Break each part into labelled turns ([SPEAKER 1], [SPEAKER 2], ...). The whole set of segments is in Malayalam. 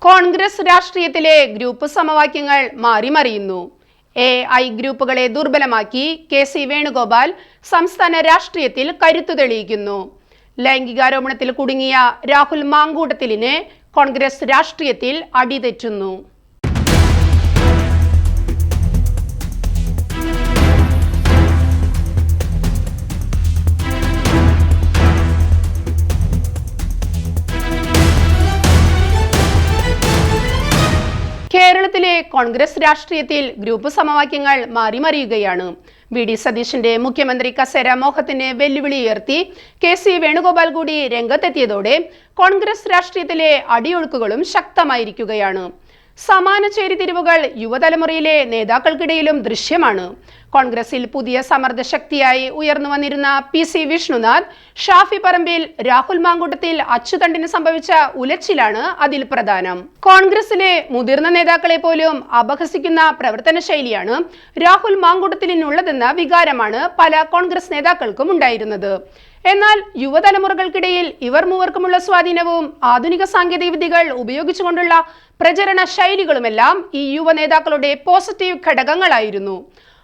[SPEAKER 1] കോൺഗ്രസ് രാഷ്ട്രീയത്തിലെ ഗ്രൂപ്പ് സമവാക്യങ്ങൾ മാറിമറിയുന്നു. AI ഗ്രൂപ്പുകളെ ദുർബലമാക്കി കെ.സി. വേണുഗോപാൽ സംസ്ഥാന രാഷ്ട്രീയത്തിൽ കരുത്തു തെളിയിക്കുന്നു. ലൈംഗികാരോപണത്തിൽ കുടുങ്ങിയ രാഹുൽ മാങ്കൂട്ടത്തിലിന് കോൺഗ്രസ് രാഷ്ട്രീയത്തിൽ അടിതെറ്റുന്നു. കേരളത്തിലെ കോൺഗ്രസ് രാഷ്ട്രീയത്തിൽ ഗ്രൂപ്പ് സമവാക്യങ്ങൾ മാറിമറിയുകയാണ്. വി.ഡി. സതീശന്റെ മുഖ്യമന്ത്രി കസേര മോഹത്തിന് വെല്ലുവിളി ഉയർത്തി കെ.സി. വേണുഗോപാൽ കൂടി രംഗത്തെത്തിയതോടെ കോൺഗ്രസ് രാഷ്ട്രീയത്തിലെ അടിയൊഴുക്കുകളും ശക്തമായിരിക്കുകയാണ്. സമാന ചേരിതിരിവുകൾ യുവതലമുറയിലെ നേതാക്കൾക്കിടയിലും ദൃശ്യമാണ്. കോൺഗ്രസിൽ പുതിയ സമ്മർദ്ദ ശക്തിയായി ഉയർന്നു വന്നിരുന്ന പി.സി. വിഷ്ണുനാഥ്, ഷാഫി പറമ്പിൽ, രാഹുൽ മാങ്കൂട്ടത്തിൽ, അച്യുതണ്ടിന് സംഭവിച്ച ഉലച്ചിലാണ് അതിൽ പ്രധാനം. കോൺഗ്രസിലെ മുതിർന്ന നേതാക്കളെ പോലും അപഹസിക്കുന്ന പ്രവർത്തന ശൈലിയാണ് രാഹുൽ മാങ്കൂട്ടത്തിലിനുള്ളതെന്ന വികാരമാണ് പല കോൺഗ്രസ് നേതാക്കൾക്കും ഉണ്ടായിരുന്നത്. എന്നാൽ യുവതലമുറകൾക്കിടയിൽ ഇവർ മൂവർക്കുമുള്ള സ്വാധീനവും ആധുനിക സാങ്കേതിക വിദ്യകൾ ഉപയോഗിച്ചുകൊണ്ടുള്ള പ്രചരണ ശൈലികളുമെല്ലാം ഈ യുവ നേതാക്കളുടെ പോസിറ്റീവ് ഘടകങ്ങളായിരുന്നു.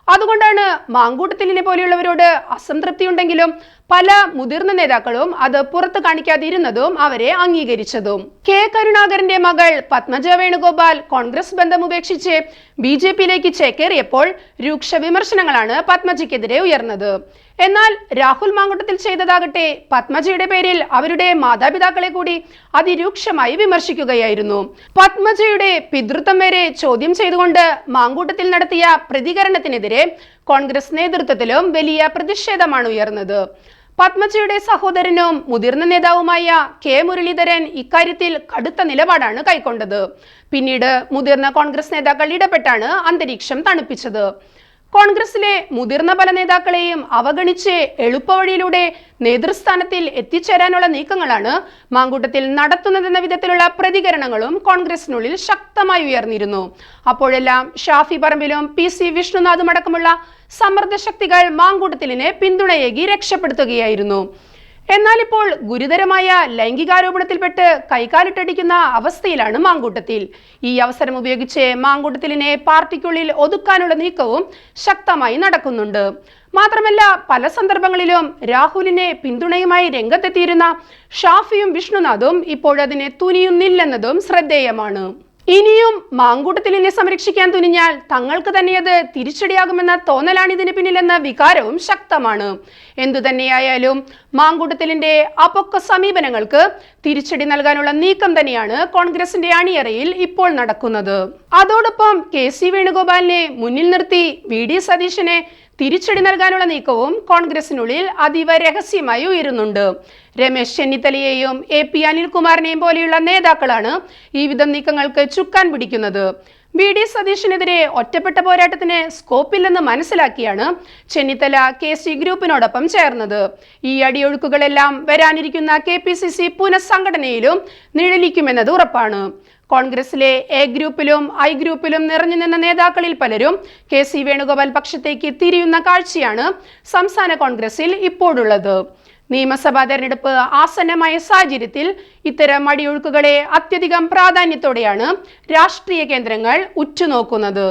[SPEAKER 1] അതുകൊണ്ടാണ് മാങ്കൂട്ടത്തിലിനെ പോലെയുള്ളവരോട് അസംതൃപ്തിയുണ്ടെങ്കിലും പല മുതിർന്ന നേതാക്കളും അത് പുറത്തു കാണിക്കാതിരുന്നതും അവരെ അംഗീകരിച്ചതും. കെ കരുണാകരന്റെ മകൾ പത്മജ വേണുഗോപാൽ കോൺഗ്രസ് ബന്ധം ഉപേക്ഷിച്ച് BJP-യിലേക്ക് ചേക്കേറിയപ്പോൾ രൂക്ഷ വിമർശനങ്ങളാണ് പത്മജയ്ക്കെതിരെ ഉയർന്നത്. എന്നാൽ രാഹുൽ മാങ്കൂട്ടത്തിൽ ചെയ്തതാകട്ടെ പത്മജയുടെ പേരിൽ അവരുടെ മാതാപിതാക്കളെ കൂടി അതിരൂക്ഷമായി വിമർശിക്കുകയായിരുന്നു. പത്മജയുടെ പിതൃത്വം വരെ ചോദ്യം ചെയ്തുകൊണ്ട് മാങ്കൂട്ടത്തിൽ നടത്തിയ പ്രതികരണത്തിനെതിരെ കോൺഗ്രസ് നേതൃത്വത്തിലും വലിയ പ്രതിഷേധമാണ് ഉയർന്നത്. പത്മജയുടെ സഹോദരനും മുതിർന്ന നേതാവുമായ കെ മുരളീധരൻ ഇക്കാര്യത്തിൽ കടുത്ത നിലപാടാണ് കൈക്കൊണ്ടത്. പിന്നീട് മുതിർന്ന കോൺഗ്രസ് നേതാക്കൾ ഇടപെട്ടാണ് അന്തരീക്ഷം തണുപ്പിച്ചത്. കോൺഗ്രസിലെ മുതിർന്ന പല നേതാക്കളെയും അവഗണിച്ച് എളുപ്പവഴിയിലൂടെ നേതൃസ്ഥാനത്തിൽ എത്തിച്ചേരാനുള്ള നീക്കങ്ങളാണ് മാങ്കൂട്ടത്തിൽ നടത്തുന്നതെന്ന വിധത്തിലുള്ള പ്രതികരണങ്ങളും കോൺഗ്രസിനുള്ളിൽ ശക്തമായി ഉയർന്നിരുന്നു. അപ്പോഴെല്ലാം ഷാഫി പറമ്പിലും പി.സി. വിഷ്ണുനാഥും അടക്കമുള്ള സമ്മർദ്ദ ശക്തികൾ മാങ്കൂട്ടത്തിലിനെ പിന്തുണയേകി രക്ഷപ്പെടുത്തുകയായിരുന്നു. എന്നാൽ ഇപ്പോൾ ഗുരുതരമായ ലൈംഗികാരോപണത്തിൽപ്പെട്ട് കൈകാലിട്ടടിക്കുന്ന അവസ്ഥയിലാണ് മാങ്കൂട്ടത്തിൽ. ഈ അവസരം ഉപയോഗിച്ച് മാങ്കൂട്ടത്തിലിനെ പാർട്ടിക്കുള്ളിൽ ഒതുക്കാനുള്ള നീക്കവും ശക്തമായി നടക്കുന്നുണ്ട്. മാത്രമല്ല പല സന്ദർഭങ്ങളിലും രാഹുലിനെ പിന്തുണയുമായി രംഗത്തെത്തിയിരുന്ന ഷാഫിയും വിഷ്ണുനാഥും ഇപ്പോഴതിനെ തുനിയുന്നില്ലെന്നതും ശ്രദ്ധേയമാണ്. ഇനിയും മാങ്കൂട്ടത്തിലിനെ സംരക്ഷിക്കാൻ തുനിഞ്ഞാൽ തങ്ങൾക്ക് തന്നെ അത് തിരിച്ചടിയാകുമെന്ന തോന്നലാണ് ഇതിന് പിന്നിലെന്ന വികാരവും ശക്തമാണ്. എന്തുതന്നെയായാലും മാങ്കൂട്ടത്തിലിന്റെ അപക്വ സമീപനങ്ങൾക്ക് തിരിച്ചടി നൽകാനുള്ള നീക്കം തന്നെയാണ് കോൺഗ്രസിന്റെ അണിയറയിൽ ഇപ്പോൾ നടക്കുന്നത്. അതോടൊപ്പം കെ.സി. വേണുഗോപാലിനെ മുന്നിൽ നിർത്തി വി.ഡി. സതീശനെ തിരിച്ചടി നൽകാനുള്ള നീക്കവും കോൺഗ്രസിനുള്ളിൽ അതീവ രഹസ്യമായി ഉയരുന്നുണ്ട്. രമേശ് ചെന്നിത്തലയെയും A.P. അനിൽകുമാറിനെയും പോലെയുള്ള നേതാക്കളാണ് ഈ വിധം നീക്കങ്ങൾക്ക് ചുക്കാൻ പിടിക്കുന്നത്. വി.ഡി. സതീശനെതിരെ ഒറ്റപ്പെട്ട പോരാട്ടത്തിന് സ്കോപ്പില്ലെന്ന് മനസ്സിലാക്കിയാണ് ചെന്നിത്തല കെ.സി. ഗ്രൂപ്പിനോടൊപ്പം ചേർന്നത്. ഈ അടിയൊഴുക്കുകളെല്ലാം വരാനിരിക്കുന്ന KPCC പുനഃസംഘടനയിലും നിഴലിക്കുമെന്നത് ഉറപ്പാണ്. കോൺഗ്രസിലെ A ഗ്രൂപ്പിലും I ഗ്രൂപ്പിലും നിറഞ്ഞു നിന്ന നേതാക്കളിൽ പലരും കെ.സി. വേണുഗോപാൽ പക്ഷത്തേക്ക് തിരിയുന്ന കാഴ്ചയാണ് സംസ്ഥാന കോൺഗ്രസിൽ ഇപ്പോഴുള്ളത്. നിയമസഭാ തെരഞ്ഞെടുപ്പ് ആസന്നമായ സാഹചര്യത്തിൽ ഇത്തരം അടിയൊഴുക്കുകളെ അത്യധികം പ്രാധാന്യത്തോടെയാണ് രാഷ്ട്രീയ കേന്ദ്രങ്ങൾ ഉറ്റുനോക്കുന്നത്.